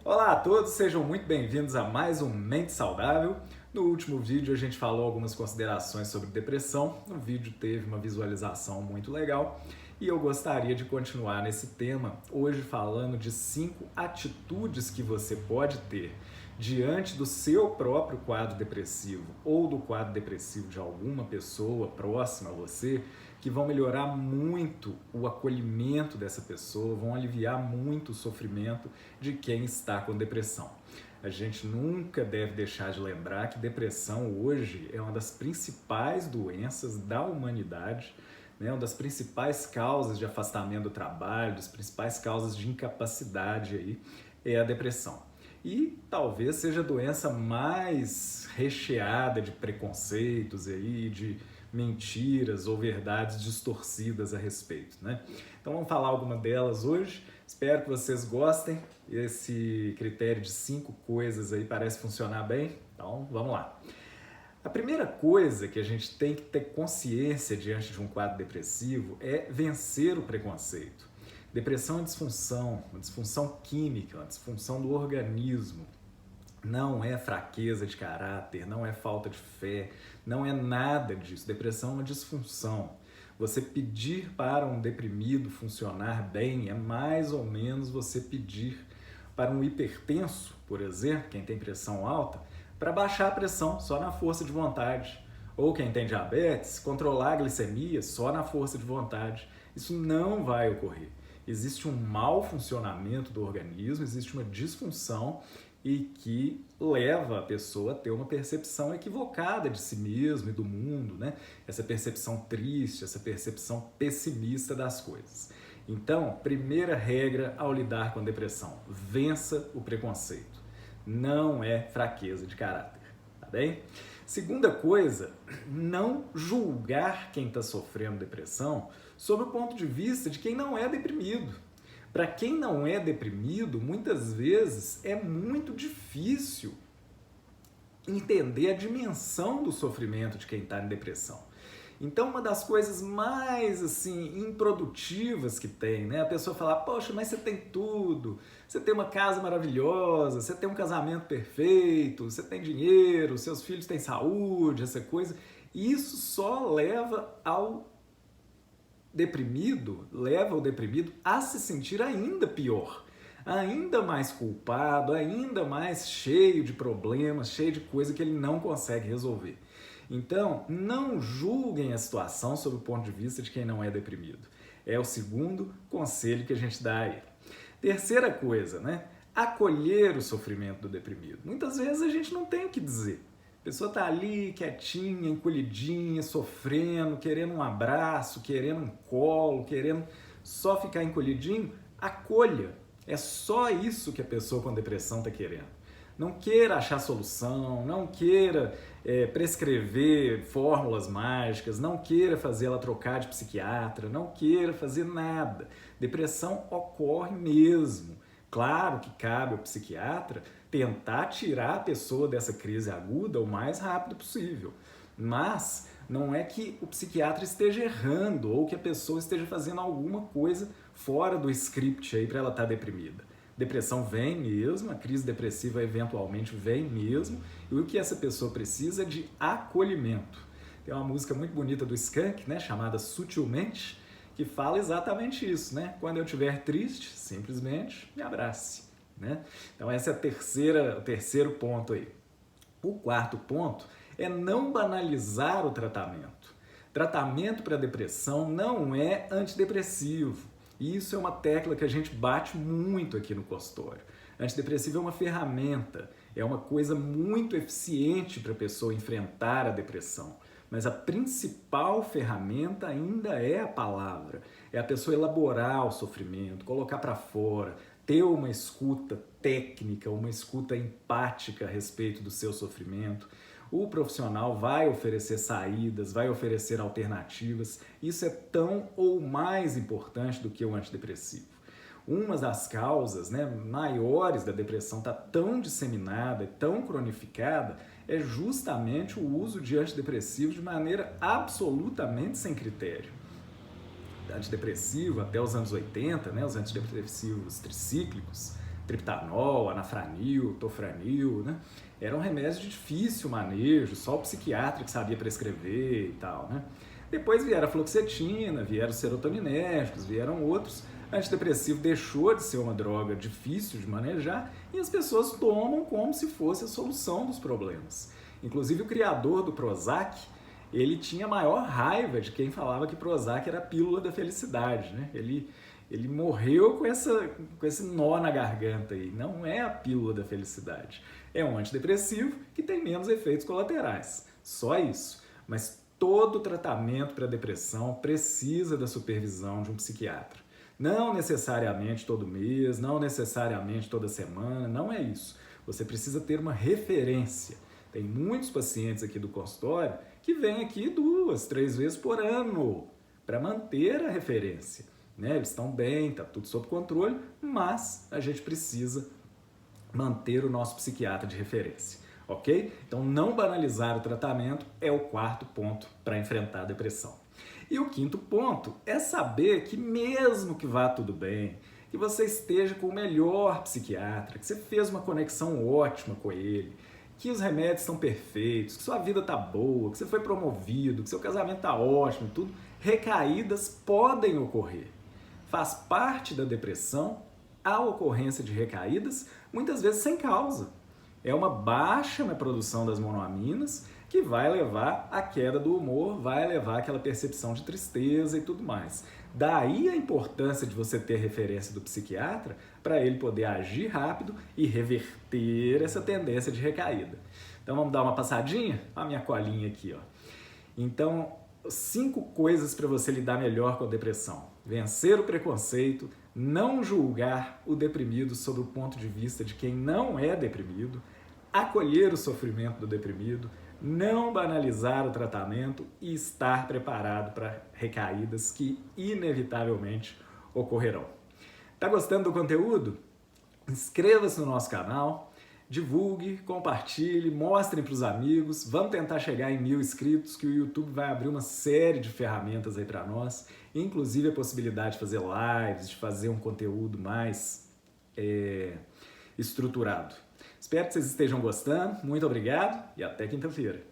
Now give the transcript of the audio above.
Olá a todos, sejam muito bem-vindos a mais um Mente Saudável. No último vídeo a gente falou algumas considerações sobre depressão, o vídeo teve uma visualização muito legal e eu gostaria de continuar nesse tema, hoje falando de 5 atitudes que você pode ter diante do seu próprio quadro depressivo ou do quadro depressivo de alguma pessoa próxima a você, que vão melhorar muito o acolhimento dessa pessoa, vão aliviar muito o sofrimento de quem está com depressão. A gente nunca deve deixar de lembrar que depressão hoje é uma das principais doenças da humanidade, né? Uma das principais causas de afastamento do trabalho, das principais causas de incapacidade aí é a depressão. E talvez seja a doença mais recheada de preconceitos aí, de mentiras ou verdades distorcidas a respeito, né? Então vamos falar alguma delas hoje. Espero que vocês gostem. Esse critério de 5 coisas aí parece funcionar bem. Então vamos lá. A primeira coisa que a gente tem que ter consciência diante de um quadro depressivo é vencer o preconceito. Depressão é uma disfunção química, uma disfunção do organismo. Não é fraqueza de caráter, não é falta de fé, não é nada disso. Depressão é uma disfunção. Você pedir para um deprimido funcionar bem é mais ou menos você pedir para um hipertenso, por exemplo, quem tem pressão alta, para baixar a pressão só na força de vontade. Ou quem tem diabetes, controlar a glicemia só na força de vontade. Isso não vai ocorrer. Existe um mau funcionamento do organismo, existe uma disfunção e que leva a pessoa a ter uma percepção equivocada de si mesmo e do mundo, né? Essa percepção triste, essa percepção pessimista das coisas. Então, primeira regra ao lidar com a depressão, vença o preconceito. Não é fraqueza de caráter, tá bem? Segunda coisa, não julgar quem está sofrendo depressão sob o ponto de vista de quem não é deprimido. Para quem não é deprimido, muitas vezes é muito difícil entender a dimensão do sofrimento de quem está em depressão. Então, uma das coisas mais improdutivas que tem, né? A pessoa fala, poxa, mas você tem tudo, você tem uma casa maravilhosa, você tem um casamento perfeito, você tem dinheiro, seus filhos têm saúde, essa coisa. E isso só leva o deprimido a se sentir ainda pior, ainda mais culpado, ainda mais cheio de problemas, cheio de coisa que ele não consegue resolver. Então, não julguem a situação sob o ponto de vista de quem não é deprimido. É o segundo conselho que a gente dá aí. Terceira coisa, né? Acolher o sofrimento do deprimido. Muitas vezes a gente não tem o que dizer. A pessoa está ali, quietinha, encolhidinha, sofrendo, querendo um abraço, querendo um colo, querendo só ficar encolhidinho. Acolha. É só isso que a pessoa com depressão está querendo. Não queira achar solução, não queira prescrever fórmulas mágicas, não queira fazer ela trocar de psiquiatra, não queira fazer nada. Depressão ocorre mesmo. Claro que cabe ao psiquiatra tentar tirar a pessoa dessa crise aguda o mais rápido possível, mas não é que o psiquiatra esteja errando ou que a pessoa esteja fazendo alguma coisa fora do script aí para ela estar deprimida. Depressão vem mesmo, a crise depressiva eventualmente vem mesmo, e o que essa pessoa precisa é de acolhimento. Tem uma música muito bonita do Skank, né, chamada Sutilmente, que fala exatamente isso, né? Quando eu estiver triste, simplesmente me abrace, né? Então esse é o terceiro ponto aí. O quarto ponto é não banalizar o tratamento. Tratamento para depressão não é antidepressivo. E isso é uma tecla que a gente bate muito aqui no consultório. Antidepressivo é uma ferramenta, é uma coisa muito eficiente para a pessoa enfrentar a depressão. Mas a principal ferramenta ainda é a palavra. É a pessoa elaborar o sofrimento, colocar para fora, ter uma escuta técnica, uma escuta empática a respeito do seu sofrimento. O profissional vai oferecer saídas, vai oferecer alternativas. Isso é tão ou mais importante do que o antidepressivo. Uma das causas, né, maiores da depressão está tão disseminada, tão cronificada, é justamente o uso de antidepressivos de maneira absolutamente sem critério. Antidepressivo, até os anos 80, né, os antidepressivos tricíclicos, triptanol, anafranil, tofranil, né? Eram remédios de difícil manejo, só o psiquiatra que sabia prescrever e tal, né? Depois vieram a fluoxetina, vieram os serotoninérgicos, vieram outros. Antidepressivo deixou de ser uma droga difícil de manejar e as pessoas tomam como se fosse a solução dos problemas. Inclusive o criador do Prozac, ele tinha maior raiva de quem falava que Prozac era a pílula da felicidade, né? Ele morreu com esse nó na garganta aí. Não é a pílula da felicidade. É um antidepressivo que tem menos efeitos colaterais. Só isso. Mas todo tratamento para depressão precisa da supervisão de um psiquiatra. Não necessariamente todo mês, não necessariamente toda semana, não é isso. Você precisa ter uma referência. Tem muitos pacientes aqui do consultório que vêm aqui 2, 3 vezes por ano para manter a referência. Né? Eles estão bem, está tudo sob controle, mas a gente precisa manter o nosso psiquiatra de referência, ok? Então, não banalizar o tratamento é o 4º ponto para enfrentar a depressão. E o 5º ponto é saber que mesmo que vá tudo bem, que você esteja com o melhor psiquiatra, que você fez uma conexão ótima com ele, que os remédios estão perfeitos, que sua vida está boa, que você foi promovido, que seu casamento está ótimo, tudo, recaídas podem ocorrer. Faz parte da depressão a ocorrência de recaídas, muitas vezes sem causa. É uma baixa na produção das monoaminas que vai levar à queda do humor, vai levar àquela percepção de tristeza e tudo mais. Daí a importância de você ter referência do psiquiatra para ele poder agir rápido e reverter essa tendência de recaída. Então vamos dar uma passadinha? Olha a minha colinha aqui, ó. Então, 5 coisas para você lidar melhor com a depressão. Vencer o preconceito, não julgar o deprimido sob o ponto de vista de quem não é deprimido, acolher o sofrimento do deprimido, não banalizar o tratamento e estar preparado para recaídas que inevitavelmente ocorrerão. Tá gostando do conteúdo? Inscreva-se no nosso canal, divulgue, compartilhe, mostrem para os amigos. Vamos tentar chegar em 1000 inscritos, que o YouTube vai abrir uma série de ferramentas aí para nós, inclusive a possibilidade de fazer lives, de fazer um conteúdo mais estruturado. Espero que vocês estejam gostando. Muito obrigado e até quinta-feira.